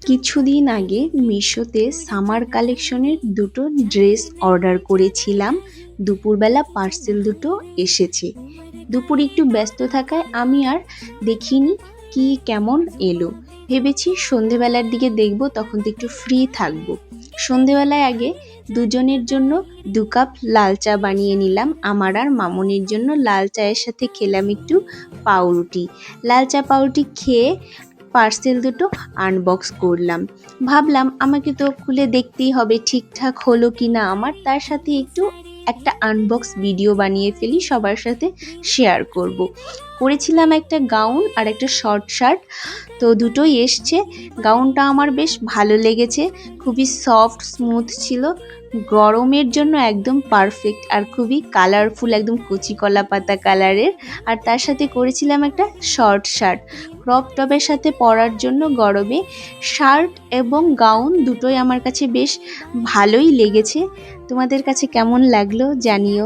কিছুদিন আগে মিশোতে সামার কালেকশনের দুটো ড্রেস অর্ডার করেছিলাম। দুপুরবেলা পার্সেল দুটো এসেছে। দুপুর একটু ব্যস্ত থাকায় আমি আর দেখিনি কি কেমন এলো। ভেবেছি সন্ধেবেলার দিকে দেখব, তখন তো একটু ফ্রি থাকবো। সন্ধেবেলায় আগে দুজনের জন্য 2 কাপ লাল চা বানিয়ে নিলাম। আমার আর মামনির জন্য লাল চায়ের সাথে খেলাম একটু পাউরুটি। লাল চা পাউরুটি খেয়ে পার্সেল দুটো আনবক্স করলাম। ভাবলাম আমাকে তো খুলে দেখতেই হবে ঠিকঠাক হলো কি না আমার, তার সাথে একটু একটা আনবক্স ভিডিও বানিয়ে ফেলি, সবার সাথে শেয়ার করব। করেছিলাম একটা গাউন আর একটা শর্ট শার্ট, তো দুটোই এসছে। গাউনটা আমার বেশ ভালো লেগেছে, খুবই সফট স্মুথ ছিল, গরমের জন্য একদম পারফেক্ট, আর খুবই কালারফুল, একদম কচি কলা পাতা কালারের। আর তার সাথে করেছিলাম একটা শর্ট শার্ট, ক্রপ টপের সাথে পরার জন্য গরমে। শার্ট এবং গাউন দুটোই আমার কাছে বেশ ভালোই লেগেছে। তোমাদের কাছে কেমন লাগলো জানিও।